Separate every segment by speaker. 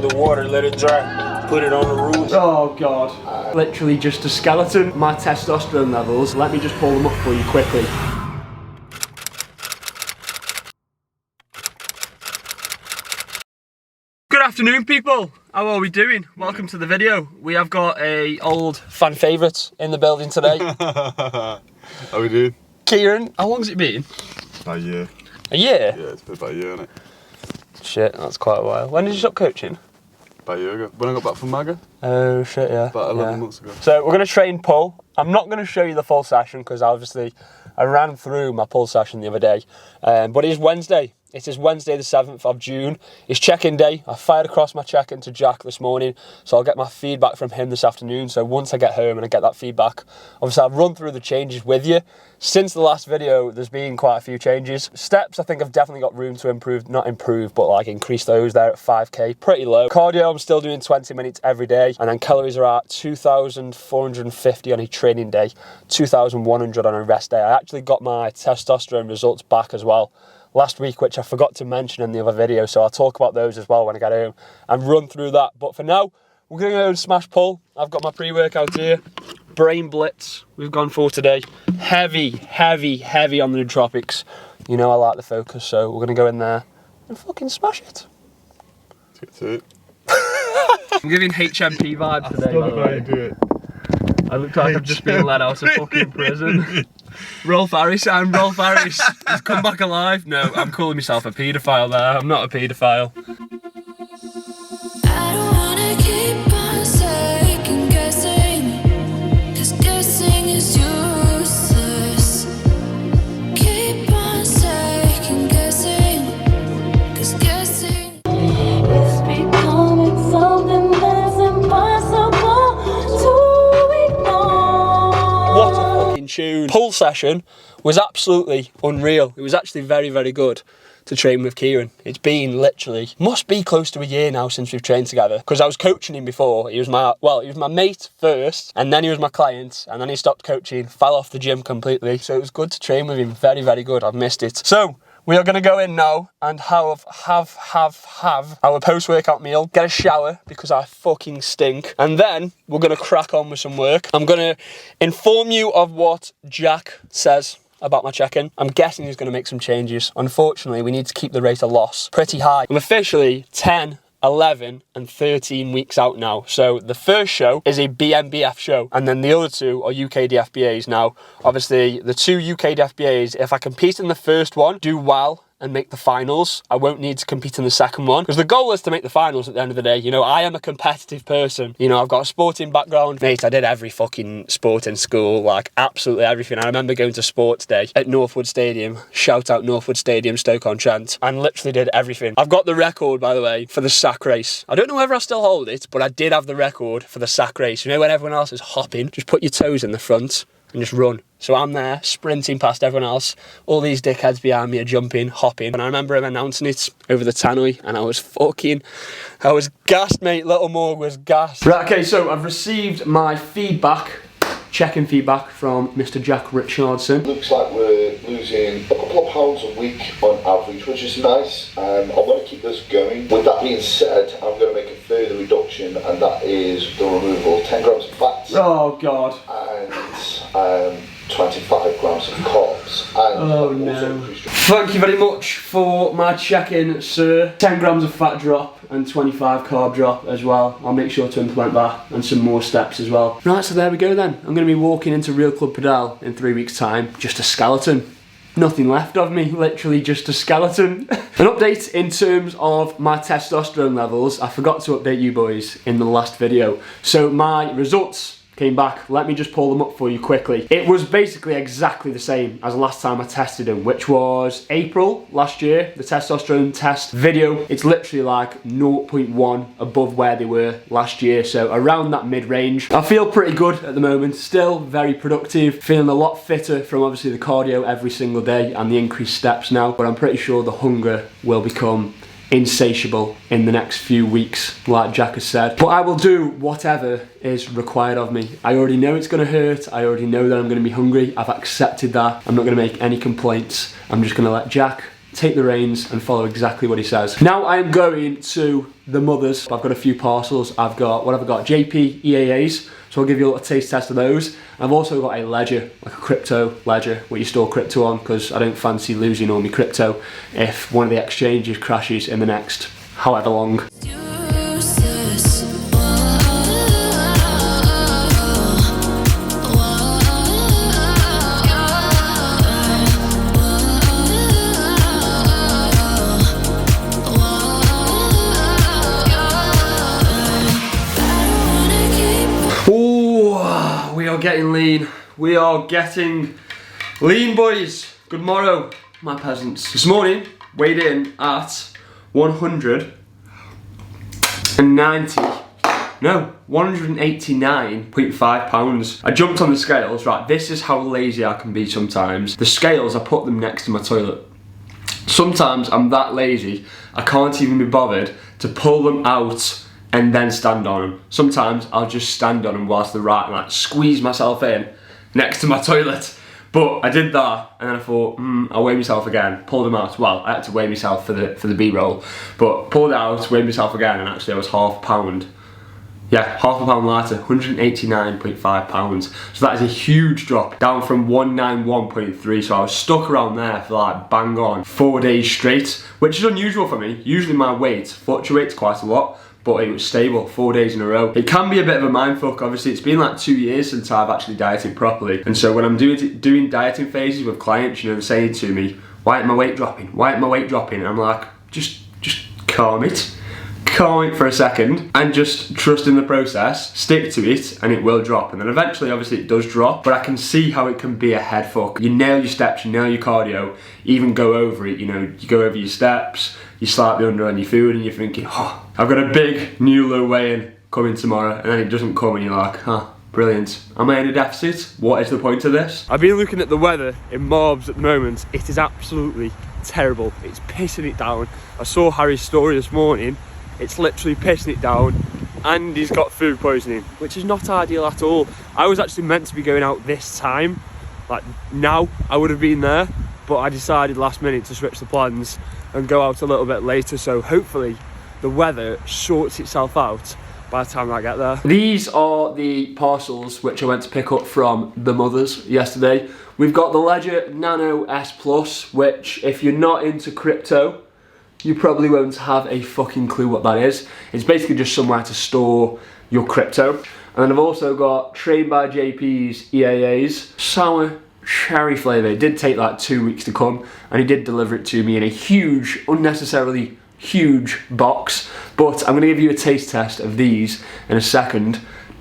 Speaker 1: The water, let it dry. Put it on the roof.
Speaker 2: Oh God. Literally just a skeleton. My testosterone levels, let me just pull them up for you quickly. Good afternoon, people. How are we doing? Welcome to the video. We have got a old fan favourite in the building today.
Speaker 3: How we doing?
Speaker 2: Kieran, how long's it been?
Speaker 3: About a year.
Speaker 2: A year?
Speaker 3: Yeah, it's been about a year, isn't it?
Speaker 2: Shit, that's quite a while. When did you stop coaching?
Speaker 3: About a year ago. When I got back from Maga.
Speaker 2: Oh shit, yeah.
Speaker 3: About 11 months ago.
Speaker 2: So we're going to train pull. I'm not going to show you the full session because obviously I ran through my pull session the other day. But it is Wednesday. It is Wednesday the 7th of June. It's check-in day. I fired across my check-in to Jack this morning, so I'll get my feedback from him this afternoon. So once I get home and I get that feedback, obviously I'll run through the changes with you. Since the last video, there's been quite a few changes. Steps, I think I've definitely got room to improve, not improve, but like increase those there at 5K, pretty low. Cardio, I'm still doing 20 minutes every day, and then calories are at 2,450 on a training day, 2,100 on a rest day. I actually got my testosterone results back as well last week, which I forgot to mention in the other video, so I'll talk about those as well when I get home and run through that. But for now, we're going to go and smash pull. I've got my pre-workout here. Brain Blitz we've gone for today. Heavy, heavy, heavy on the nootropics. You know I like the focus, so we're going to go in there and fucking smash it.
Speaker 3: Let's get to it.
Speaker 2: I'm giving HMP vibes today, by the way.
Speaker 3: Do it.
Speaker 2: I look like I've just been let out of fucking prison. Rolf Harris, I'm Rolf Harris. He's come back alive. No, I'm calling myself a paedophile there. I'm not a paedophile.
Speaker 4: I don't wanna keep on second guessing, 'cause guessing is useless. Keep on second guessing, 'cause guessing is becoming something that's impossible to ignore.
Speaker 2: What a fucking tune. Pull session was absolutely unreal. It was actually very, very good to train with Kieran. It's been literally, must be close to a year now since we've trained together, because I was coaching him before. He was my mate first, and then he was my client, and then he stopped coaching, fell off the gym completely. So it was good to train with him, very, very good. I've missed it. So we are going to go in now and have our post-workout meal, get a shower because I fucking stink, and then we're going to crack on with some work. I'm going to inform you of what Jack says about my check-in. I'm guessing he's going to make some changes. Unfortunately, we need to keep the rate of loss pretty high. I'm officially 10, 11 and 13 weeks out now. So the first show is a BMBF show, and then the other two are UK DFBAs. Now, obviously, the two UK DFBAs, if I compete in the first one, do well and make the finals, I won't need to compete in the second one, because the goal is to make the finals at the end of the day. You know, I am a competitive person. You know, I've got a sporting background. Mate, I did every fucking sport in school, like absolutely everything. I remember going to sports day at Northwood Stadium, shout out Northwood Stadium, Stoke-on-Trent, and literally did everything. I've got the record, by the way, for the sack race. I don't know whether I still hold it, but I did have the record for the sack race. You know, when everyone else is hopping, just put your toes in the front and just run. So I'm there, sprinting past everyone else. All these dickheads behind me are jumping, hopping. And I remember him announcing it over the tannoy, and I was gassed, mate. Little Morg was gassed. Right, okay, so I've received my feedback, check-in feedback from Mr. Jack Richardson.
Speaker 5: Looks like we're losing a couple of pounds a week on average, which is nice. I want to keep this going. With that being said, I'm going to make a further reduction, and that is the removal of 10 grams of fat.
Speaker 2: Oh, God.
Speaker 5: And 25 grams of carbs. And
Speaker 2: oh, no. Thank you very much for my check-in, sir. 10 grams of fat drop and 25 carb drop as well. I'll make sure to implement that and some more steps as well. Right, so there we go then. I'm going to be walking into Real Club Padel in 3 weeks' time. Just a skeleton. Nothing left of me, literally just a skeleton. An update in terms of my testosterone levels. I forgot to update you boys in the last video. So my results came back. Let me just pull them up for you quickly. It was basically exactly the same as last time I tested them, which was April last year, the testosterone test video. It's literally like 0.1 above where they were last year, so around that mid-range. I feel pretty good at the moment, still very productive, feeling a lot fitter from obviously the cardio every single day and the increased steps now, but I'm pretty sure the hunger will become insatiable in the next few weeks, like Jack has said. But I will do whatever is required of me. I already know it's going to hurt. I already know that I'm going to be hungry. I've accepted that. I'm not going to make any complaints. I'm just going to let Jack take the reins and follow exactly what he says. Now I am going to the Mothers. I've got a few parcels. I've got, what have I got? JP EAAs. So I'll give you a little taste test of those. I've also got a ledger, like a crypto ledger, where you store crypto on, because I don't fancy losing all my crypto if one of the exchanges crashes in the next however long.
Speaker 4: Useless.
Speaker 2: Oh, we are getting lean. We are getting lean, boys. Good morrow, my peasants. This morning, weighed in at 189.5 pounds. I jumped on the scales, right, this is how lazy I can be sometimes. The scales, I put them next to my toilet. Sometimes I'm that lazy, I can't even be bothered to pull them out and then stand on them. Sometimes I'll just stand on them whilst they're right and like squeeze myself in next to my toilet. But I did that, and then I thought, I'll weigh myself again. Pulled them out. Well, I had to weigh myself for the B-roll, but pulled it out, weighed myself again, and actually I was half a pound. Yeah, half a pound lighter, 189.5 pounds. So that is a huge drop, down from 191.3. So I was stuck around there for like bang on 4 days straight, which is unusual for me. Usually my weight fluctuates quite a lot, but it was stable 4 days in a row. It can be a bit of a mindfuck. Obviously, it's been like 2 years since I've actually dieted properly. And so when I'm doing dieting phases with clients, you know, they're saying to me, why ain't my weight dropping? Why ain't my weight dropping? And I'm like, just calm it. Calm it for a second and just trust in the process, stick to it, and it will drop. And then eventually, obviously, it does drop, but I can see how it can be a head fuck. You nail your steps, you nail your cardio, even go over it, you know, you go over your steps, you slightly under on your food, and you're thinking, oh, I've got a big new low weigh-in coming tomorrow, and then it doesn't come, and you're like, brilliant. Am I in a deficit? What is the point of this? I've been looking at the weather in Marbs at the moment. It is absolutely terrible. It's pissing it down. I saw Harry's story this morning. It's literally pissing it down, and he's got food poisoning, which is not ideal at all. I was actually meant to be going out this time, like now I would have been there, but I decided last minute to switch the plans and go out a little bit later, so hopefully the weather sorts itself out by the time I get there. These are the parcels which I went to pick up from the Mothers yesterday. We've got the Ledger Nano S Plus, which if you're not into crypto, you probably won't have a fucking clue what that is. It's basically just somewhere to store your crypto. And then I've also got Trained by JP's EAAs, sour cherry flavour. It did take like 2 weeks to come, and he did deliver it to me in a huge, unnecessarily huge box. But I'm gonna give you a taste test of these in a second,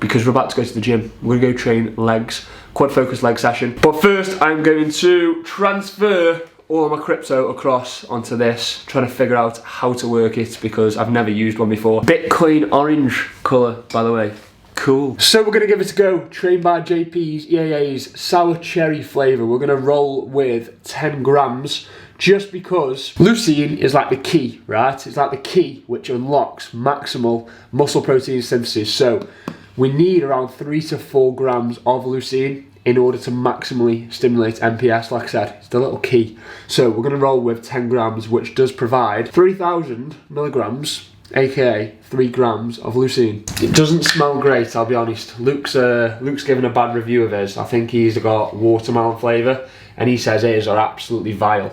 Speaker 2: because we're about to go to the gym. We're gonna go train legs, quad focus leg session. But first, I'm going to transfer all of my crypto across onto this, trying to figure out how to work it because I've never used one before. Bitcoin orange colour, by the way. Cool. So we're gonna give it a go. Trained by JP's EAA's sour cherry flavour. We're gonna roll with 10 grams just because leucine is like the key, right? It's like the key which unlocks maximal muscle protein synthesis. So we need around 3 to 4 grams of leucine in order to maximally stimulate MPS. Like I said, it's the little key. So we're gonna roll with 10 grams, which does provide 3,000 milligrams, aka 3 grams of leucine. It doesn't smell great, I'll be honest. Luke's given a bad review of his. I think he's got watermelon flavour, and he says his are absolutely vile.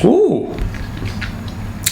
Speaker 2: Ooh,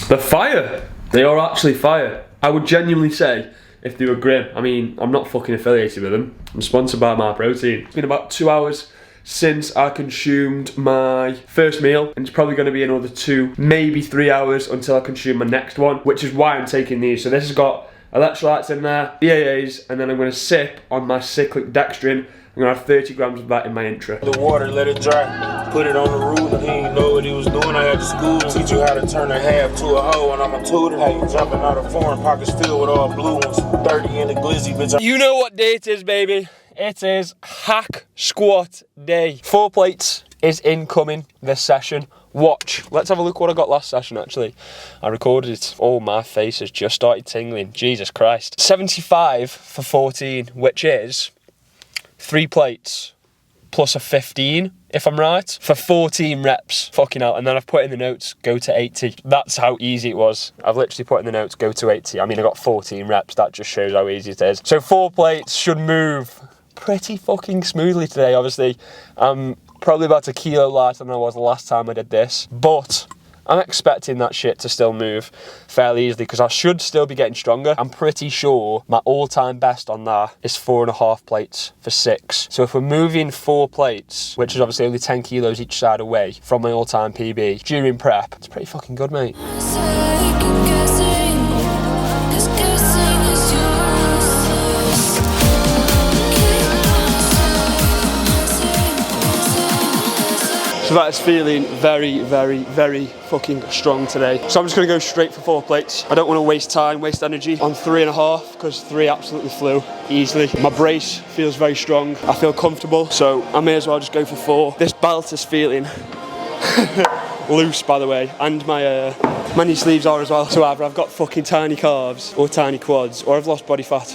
Speaker 2: they're fire. They are actually fire. I would genuinely say if they were grim. I mean, I'm not fucking affiliated with them. I'm sponsored by MyProtein. It's been about 2 hours since I consumed my first meal, and it's probably going to be another 2, maybe 3 hours until I consume my next one, which is why I'm taking these. So this has got electrolytes in there, EAAs, and then I'm going to sip on my cyclic dextrin. I'm going to have 30 grams of that in my intra.
Speaker 1: The water, let it dry. Put it on the ruler. He didn't know what he was doing. I had to school. Teach you how to turn a half to a hoe, and I'm a tutor. How you jumping out of foreign pockets filled with all blue ones. 30 in the glizzy, bitch.
Speaker 2: You know what day it is, baby. It is hack squat day. 4 plates is incoming this session. Watch. Let's have a look what I got last session, actually. I recorded it. Oh, my face has just started tingling. Jesus Christ. 75 for 14, which is 3 plates plus a 15 if I'm right, for 14 reps. Fucking hell. And then I've put in the notes, go to 80. That's how easy it was. I've literally put in the notes, go to 80. I mean, I got 14 reps. That just shows how easy it is. So 4 plates should move pretty fucking smoothly today, obviously. I'm probably about a kilo lighter than I was the last time I did this, but I'm expecting that shit to still move fairly easily because I should still be getting stronger. I'm pretty sure my all-time best on that is 4.5 plates for 6. So if we're moving 4 plates, which is obviously only 10 kilos each side away from my all-time PB during prep, it's pretty fucking good, mate.
Speaker 4: Second guessing, 'cause guessing is useless.
Speaker 2: So that is feeling very, very, very fucking strong today. So I'm just gonna go straight for 4 plates. I don't wanna waste time, waste energy on 3.5 because 3 absolutely flew easily. My brace feels very strong. I feel comfortable, so I may as well just go for 4. This belt is feeling loose, by the way, and my knee sleeves are as well. So either I've got fucking tiny calves or tiny quads, or I've lost body fat.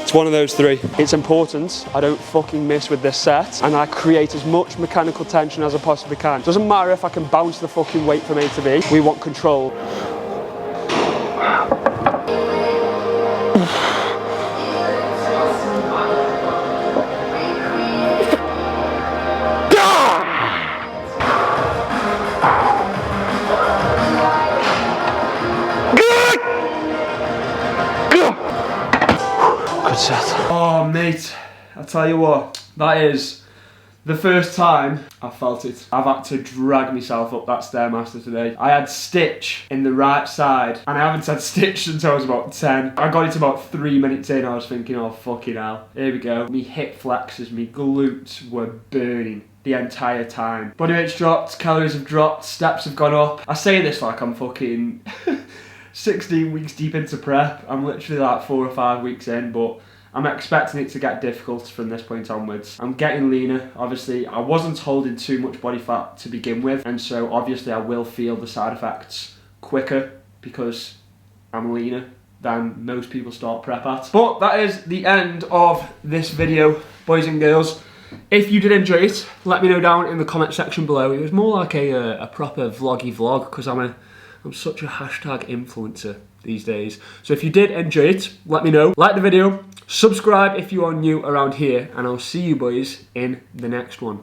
Speaker 2: It's one of those 3. It's important I don't fucking miss with this set and I create as much mechanical tension as I possibly can. Doesn't matter if I can bounce the fucking weight from A to B. We want control. Good set. Oh mate, I tell you what, that is the first time I felt it. I've had to drag myself up that Stairmaster today. I had stitch in the right side and I haven't had stitch since I was about 10. I got it about 3 minutes in, I was thinking, oh fucking hell, here we go. Me hip flexors, me glutes were burning the entire time. Body weight's dropped, calories have dropped, steps have gone up. I say this like I'm fucking 16 weeks deep into prep. I'm literally like 4 or 5 weeks in, but I'm expecting it to get difficult from this point onwards. I'm getting leaner, obviously. I wasn't holding too much body fat to begin with, and so obviously I will feel the side effects quicker because I'm leaner than most people start prep at. But that is the end of this video, boys and girls. If you did enjoy it, let me know down in the comment section below. It was more like a proper vloggy vlog because I'm such a hashtag influencer these days. So if you did enjoy it, let me know. Like the video, subscribe if you are new around here, and I'll see you boys in the next one.